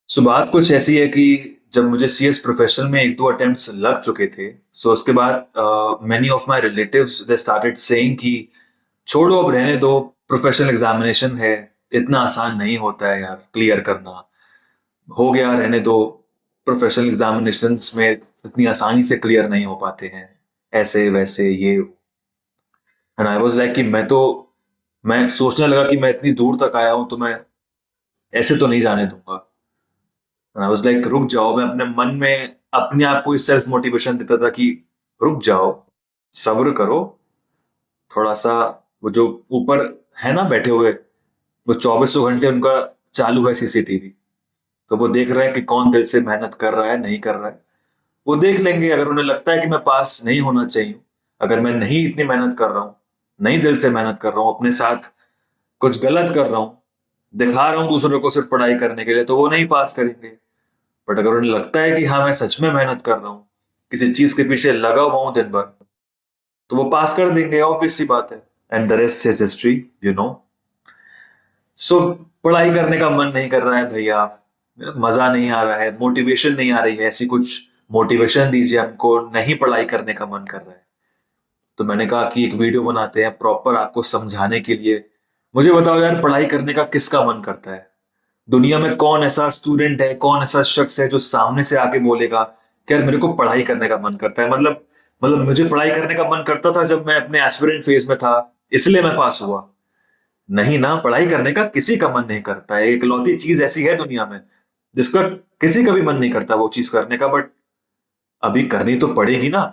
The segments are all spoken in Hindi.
सो बात कुछ ऐसी है कि जब मुझे सीएस प्रोफेशनल में 1-2 अटेम्प्ट्स लग चुके थे, सो उसके बाद many of my relatives they started saying कि छोड़ो अब रहने दो, प्रोफेशनल एग्जामिनेशन है, इतना आसान नहीं होता है यार क्लियर करना। हो गया रहने दो, प्रोफेशनल एग्जामिनेशंस में इतनी आसानी से क्लियर नहीं हो पाते हैं, ऐसे वैसे ये एंड आई वाज़ लाइक कि मैं सोचने लगा कि मैं इतनी दूर तक आया हूँ तो मैं ऐसे तो नहीं जाने दूँगा। आई वाज लाइक रुक जाओ। मैं अपने मन में अपने आप को इस सेल्फ मोटिवेशन देता था कि रुक जाओ, सब्र करो, थोड़ा सा वो जो ऊपर है ना बैठे हुए, वो चौबीसों घंटे उनका चालू है सीसीटीवी। तो वो देख रहे हैं कि कौन दिल से मेहनत कर रहा है, नहीं कर रहा है। वो देख लेंगे। अगर उन्हें लगता है कि मैं पास नहीं होना चाहिए, अगर मैं नहीं इतनी मेहनत कर रहा हूँ, नहीं दिल से मेहनत कर रहा हूँ, अपने साथ कुछ गलत कर रहा हूँ, दिखा रहा हूँ दूसरों को सिर्फ पढ़ाई करने के लिए, तो वो नहीं पास करेंगे। बट अगर उन्हें लगता है कि हाँ, मैं सच में मेहनत कर रहा हूँ, किसी चीज़ के पीछे लगा हुआ हूँ दिन भर, तो वो पास कर देंगे, ऑब्वियस सी बात है। And the rest is history, you know. So पढ़ाई करने का मन नहीं कर रहा है भैया, मज़ा नहीं आ रहा है, मोटिवेशन नहीं आ रही है, ऐसी कुछ मोटिवेशन दीजिए हमको, नहीं पढ़ाई करने का मन कर रहा है। तो मैंने कहा कि एक वीडियो बनाते हैं प्रॉपर आपको समझाने के लिए। मुझे बताओ यार, पढ़ाई करने का किसका मन करता है? दुनिया में कौन ऐसा स्टूडेंट है, कौन ऐसा शख्स है जो सामने से आके बोलेगा कि यार मेरे को पढ़ाई करने का मन करता है। मतलब मुझे पढ़ाई करने का मन करता था जब मैं अपने एस्पिरेंट फेज में था, इसलिए मैं पास हुआ। नहीं ना, पढ़ाई करने का किसी का मन नहीं करता है। इकलौती चीज ऐसी है दुनिया में जिसका किसी का भी मन नहीं करता वो चीज करने का, बट अभी करनी तो पड़ेगी ना।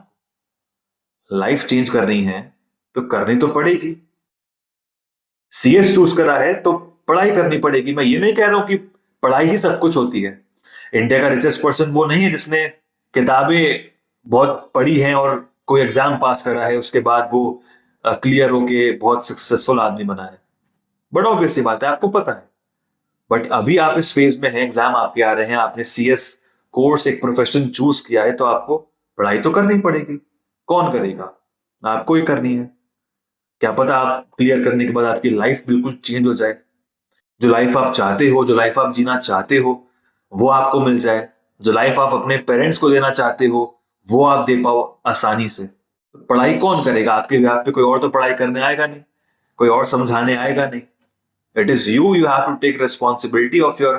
लाइफ चेंज करनी है तो करनी तो पड़ेगी। सीएस चूज करा है तो पढ़ाई करनी पड़ेगी। मैं ये नहीं कह रहा हूं कि पढ़ाई ही सब कुछ होती है। इंडिया का रिचेस्ट पर्सन वो नहीं है जिसने किताबें बहुत पढ़ी हैं और कोई एग्जाम पास करा है, उसके बाद वो क्लियर होके बहुत सक्सेसफुल आदमी बना है। बड़ा ऑब्वियस सी बात है, आपको पता है। बट अभी आप इस फेज में हैं, एग्जाम आपके आ रहे हैं, आपने सीएस कोर्स एक प्रोफेशन चूज किया है, तो आपको पढ़ाई तो करनी पड़ेगी। कौन करेगा? आपको ही करनी है। क्या पता आप क्लियर करने के बाद आपकी लाइफ बिल्कुल चेंज हो जाए। जो लाइफ आप चाहते हो, जो लाइफ आप जीना चाहते हो, वो आपको मिल जाए। जो लाइफ आप अपने पेरेंट्स को देना चाहते हो, वो आप दे पाओ आसानी से। पढ़ाई कौन करेगा आपके बिहाफ पे? कोई और तो पढ़ाई करने आएगा नहीं, कोई और समझाने आएगा नहीं। It is you, you have to take responsibility of your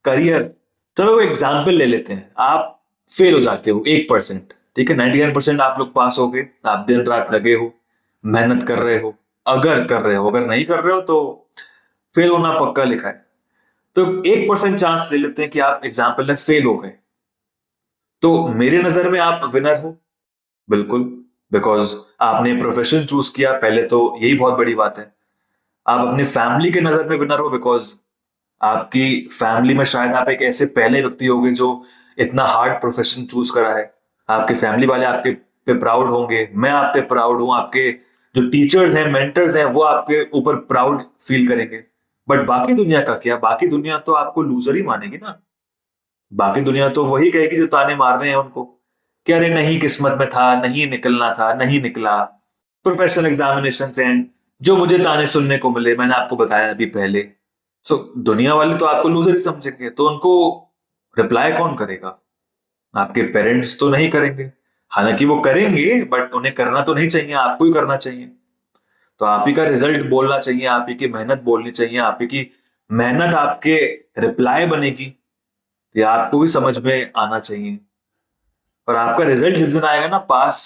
career. चलो एग्जाम्पल ले लेते हैं। आप फेल हो जाते हो 1%, ठीक है, 99% आप लोग पास हो गए। आप दिन रात लगे हो, मेहनत कर रहे हो, अगर कर रहे हो। अगर नहीं कर रहे हो तो फेल होना पक्का लिखा है। तो 1% चांस ले लेते हैं कि आप एग्जाम्पल में फेल हो गए, तो मेरे नजर में आप विनर हो। बिल्कुल। बिकॉज आपने प्रोफेशन चूज किया, पहले तो यही बहुत बड़ी बात है। आप अपनी फैमिली के नजर में विनर हो, बिकॉज आपकी फैमिली में शायद आप एक ऐसे पहले व्यक्ति होंगे जो इतना हार्ड प्रोफेशन चूज करा है। आपके फैमिली वाले आपके पे प्राउड होंगे, मैं आप पे प्राउड हूं, आपके जो टीचर्स हैं, मेंटर्स हैं, वो आपके ऊपर प्राउड फील करेंगे। बट बाकी दुनिया का क्या? बाकी दुनिया तो आपको लूजर ही मानेगी ना। बाकी दुनिया तो वही कहेगी जो ताने मार रहे हैं उनको कि अरे नहीं, किस्मत में था, नहीं निकलना था, नहीं निकला। प्रोफेशनल एग्जामिनेशन हैं जो मुझे ताने सुनने को मिले, मैंने आपको बताया अभी पहले। सो दुनिया वाले तो आपको लूजर ही समझेंगे, तो उनको रिप्लाई कौन करेगा? आपके पेरेंट्स तो नहीं करेंगे। हालांकि वो करेंगे, बट उन्हें करना तो नहीं चाहिए, आपको ही करना चाहिए। तो आप ही का रिजल्ट बोलना चाहिए, आप ही की मेहनत बोलनी चाहिए, आप ही की मेहनत आपके रिप्लाई बनेगी। ये आपको भी समझ में आना चाहिए। और आपका रिजल्ट जिस दिन आएगा ना पास,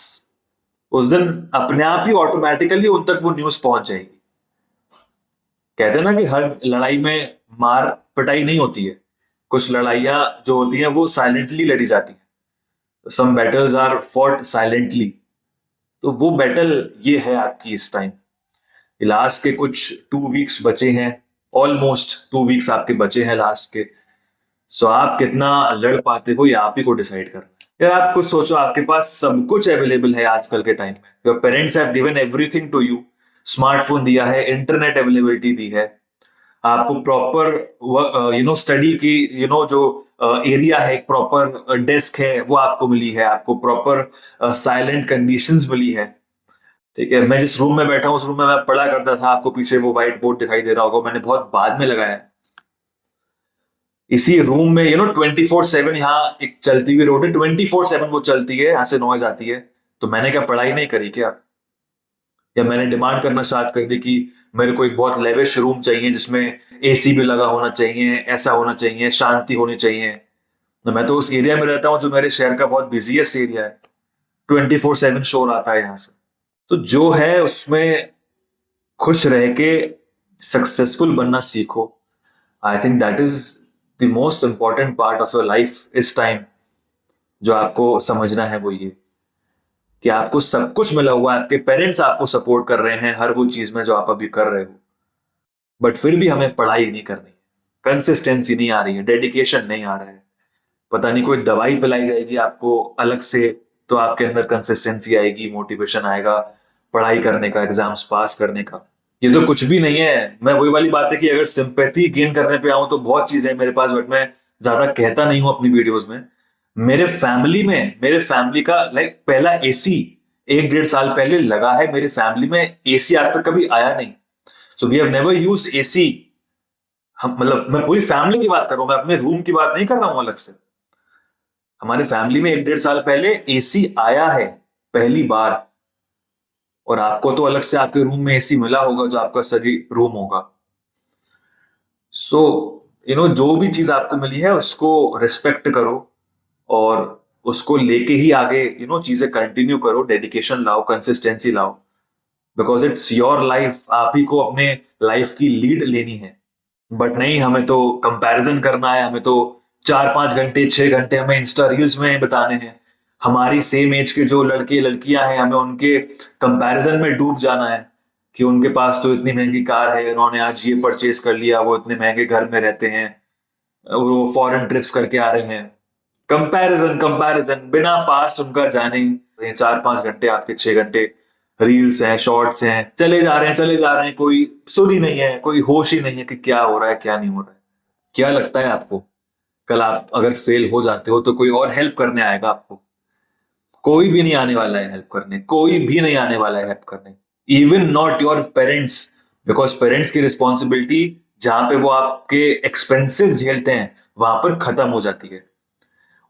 उस दिन अपने आप ही ऑटोमेटिकली उन तक वो न्यूज़ पहुँच जाएगी। कहते हैं ना कि हर लड़ाई में मार पिटाई नहीं होती है। कुछ लड़ाइयाँ जो होती हैं वो साइलेंटली लड़ी जाती हैं। सम बैटल्स आर फॉट साइलेंटली। तो वो बैटल ये है आपकी इस टाइम। लास्ट के कुछ 2 वीक्स बचे हैं। ऑलमोस्ट 2 वीक्स आपके बचे हैं लास्ट के। सो आप कितना लड़ पाते हो ये आप ही को डिसाइड करना है। यार आप कुछ सोचो, आपके पास सब कुछ अवेलेबल है आजकल के टाइम में। Your parents have given everything to you. Smartphone दिया है, इंटरनेट अवेलेबिलिटी दी है, आपको प्रॉपर स्टडी की जो एरिया है, एक प्रॉपर डेस्क है वो आपको मिली है, आपको प्रॉपर साइलेंट कंडीशंस मिली है। ठीक है, मैं जिस रूम में बैठा हूँ उस रूम में मैं पढ़ा करता था, आपको पीछे वो व्हाइट बोर्ड दिखाई दे रहा होगा, मैंने बहुत बाद में लगाया है। इसी रूम में 24/7 यहाँ एक चलती हुई रोड है, 24/7 वो चलती है, यहाँ से नॉइज आती है। तो मैंने क्या पढ़ाई नहीं करी क्या? या मैंने डिमांड करना स्टार्ट कर दी कि मेरे को एक बहुत लेविश रूम चाहिए जिसमें एसी भी लगा होना चाहिए, ऐसा होना चाहिए, शांति होनी चाहिए। तो मैं तो उस एरिया में रहता हूँ जो मेरे शहर का बहुत बिजिएस्ट एरिया है। 24/7 शोर आता है यहाँ से। तो जो है उसमें खुश रह के सक्सेसफुल बनना सीखो। I think that is the most important part of your life इस टाइम। जो आपको समझना है वो ये कि आपको सब कुछ मिला हुआ है, आपके पेरेंट्स आपको सपोर्ट कर रहे हैं हर वो चीज में जो आप अभी कर रहे हो, बट फिर भी हमें पढ़ाई नहीं करनी, कंसिस्टेंसी नहीं आ रही है, डेडिकेशन नहीं आ रहा है। पता नहीं कोई दवाई पिलाई जाएगी आपको अलग से तो आपके अंदर कंसिस्टेंसी आएगी, मोटिवेशन आएगा पढ़ाई करने का, एग्जाम्स पास करने का। ये तो कुछ भी नहीं है। मैं वही वाली बात है कि अगर सिंपैथी गेन करने पे आऊं तो बहुत चीजें हैं मेरे पास, बट मैं ज्यादा कहता नहीं हूं अपनी वीडियोस में। मेरे फैमिली का लाइक पहला एसी 1-1.5 साल पहले लगा है मेरी फैमिली में। एसी आज तक कभी आया नहीं। So we have never use AC. हम मतलब मैं पूरी फैमिली की बात कर रहा हूं, मैं अपने रूम की बात नहीं कर रहा हूं अलग से। हमारे फैमिली में 1-1.5 साल पहले एसी आया है पहली बार। और आपको तो अलग से आपके रूम में एसी मिला होगा जो आपका स्टडी रूम होगा। सो जो भी चीज आपको मिली है उसको रिस्पेक्ट करो और उसको लेके ही आगे चीजें कंटिन्यू करो, डेडिकेशन लाओ, कंसिस्टेंसी लाओ। बिकॉज इट्स योर लाइफ, आप ही को अपने लाइफ की लीड लेनी है। बट नहीं, हमें तो कंपैरिजन करना है, हमें तो 4-5 घंटे 6 घंटे हमें इंस्टा रील्स में बिताने हैं। हमारी सेम एज के जो लड़के लड़कियां हैं हमें उनके कंपैरिजन में डूब जाना है कि उनके पास तो इतनी महंगी कार है, उन्होंने आज ये परचेज कर लिया, वो इतने महंगे घर में रहते हैं, वो फॉरेन ट्रिप्स करके आ रहे हैं। कंपैरिजन कंपैरिजन बिना पास्ट उनका जाने 4-5 घंटे आपके 6 घंटे रील्स हैं, शॉर्ट्स हैं, चले जा रहे हैं, कोई सुध ही नहीं है, कोई होश ही नहीं है कि क्या हो रहा है क्या नहीं हो रहा है। क्या लगता है आपको कल आप अगर फेल हो जाते हो तो कोई और हेल्प करने आएगा आपको? कोई भी नहीं आने वाला है हेल्प करने, कोई भी नहीं आने वाला है हेल्प करने। Even not your parents. Because parents की रिस्पॉन्सिबिलिटी जहां पे वो आपके एक्सपेंसेस झेलते हैं वहां पर खत्म हो जाती है।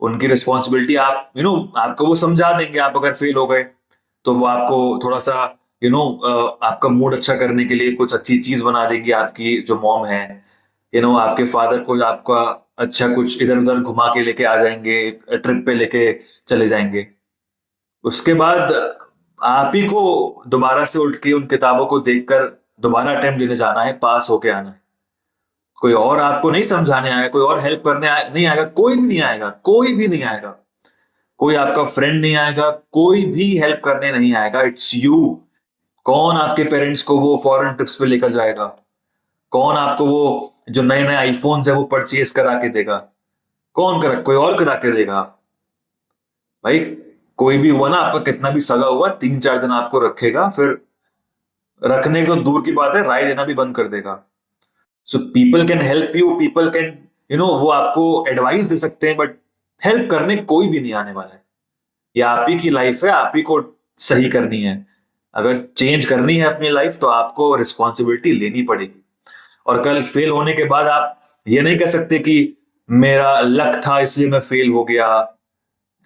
उनकी रिस्पॉन्सिबिलिटी आप आपको वो समझा देंगे। आप अगर फेल हो गए तो वो आपको थोड़ा सा आपका मूड अच्छा करने के लिए कुछ अच्छी चीज बना देंगी, आपकी जो मॉम है। आपके फादर को आपका अच्छा कुछ इधर उधर घुमा के लेके आ जाएंगे, ट्रिप पे लेके चले जाएंगे। उसके बाद आप ही को दोबारा से उठ के उन किताबों को देखकर दोबारा अटेम्प्ट देने जाना है, पास होके आना है। कोई और आपको नहीं समझाने आएगा, कोई और हेल्प करने नहीं आएगा, कोई भी नहीं आएगा, कोई भी नहीं आएगा। कोई आपका फ्रेंड नहीं आएगा, कोई भी हेल्प करने नहीं आएगा। It's you. कौन आपके पेरेंट्स को वो फॉरेन ट्रिप्स पे लेकर जाएगा? कौन आपको वो जो नए नए आईफोन्स है वो परचेज करा के देगा? कोई और करा के देगा? भाई कोई भी हुआ ना आपका, कितना भी सगा हुआ, 3-4 दिन आपको रखेगा, फिर रखने तो दूर की बात है, राय देना भी बंद कर देगा। So people can help you, people can वो आपको एडवाइस दे सकते हैं, बट हेल्प करने कोई भी नहीं आने वाला है। ये आप ही की लाइफ है, आप ही को सही करनी है। अगर चेंज करनी है अपनी लाइफ तो आपको रिस्पॉन्सिबिलिटी लेनी पड़ेगी। और कल फेल होने के बाद आप ये नहीं कह सकते कि मेरा लक था इसलिए मैं फेल हो गया।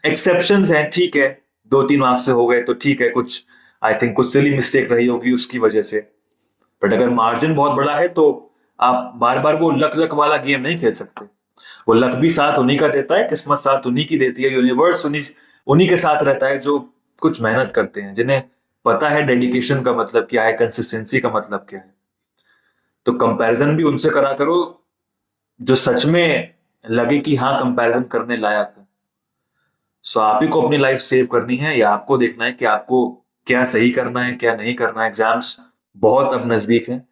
एक्सेप्शंस हैं, ठीक है, 2-3 मार्क्स से हो गए तो ठीक है, कुछ आई थिंक कुछ सिली मिस्टेक रही होगी उसकी वजह से। बट अगर मार्जिन बहुत बड़ा है तो आप बार बार वो लक लक वाला गेम नहीं खेल सकते। वो लक भी साथ उन्हीं का देता है, किस्मत साथ उन्हीं की देती है, यूनिवर्स उन्हीं उन्हीं के साथ रहता है जो कुछ मेहनत करते हैं, जिन्हें पता है डेडिकेशन का मतलब क्या है, कंसिस्टेंसी का मतलब क्या है। तो कंपैरिजन भी उनसे करा करो जो सच में लगे कि हाँ कंपैरिजन करने लायक है। सो आप ही को अपनी लाइफ सेव करनी है, या आपको देखना है कि आपको क्या सही करना है क्या नहीं करना है। एग्जाम्स बहुत अब नजदीक हैं।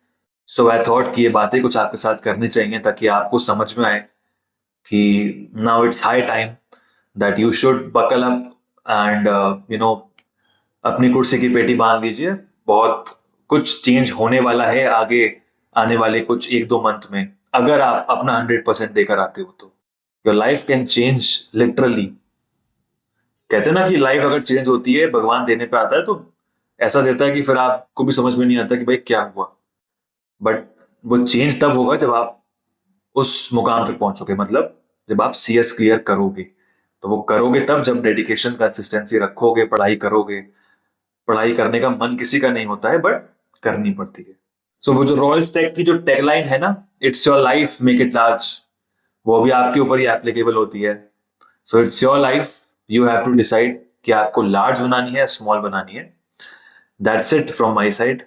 सो आई थॉट कि ये बातें कुछ आपके साथ करनी चाहिए ताकि आपको समझ में आए कि now it's high time that you should buckle up and अपनी कुर्सी की पेटी बांध लीजिए। बहुत कुछ चेंज होने वाला है आगे आने वाले कुछ 1-2 मंथ में। अगर आप अपना 100% देकर आते हो तो your life can change literally. कहते हैं ना कि लाइफ अगर चेंज होती है, भगवान देने पे आता है तो ऐसा देता है कि फिर आपको भी समझ में नहीं आता कि भाई क्या हुआ। बट वो चेंज तब होगा जब आप उस मुकाम तक पहुंचोगे, मतलब जब आप सीएस क्लियर करोगे, तो वो करोगे तब जब डेडिकेशन कंसिस्टेंसी रखोगे, पढ़ाई करोगे। पढ़ाई करने का मन किसी का नहीं होता है, बट करनी पड़ती है। सो वो जो रॉयल स्टैग की जो टैगलाइन है ना, it's your life make it large, वो भी आपके ऊपर ही एप्लीकेबल होती है। So it's your life, you have to decide कि आपको लार्ज बनानी है, स्मॉल बनानी है। That's it from my side.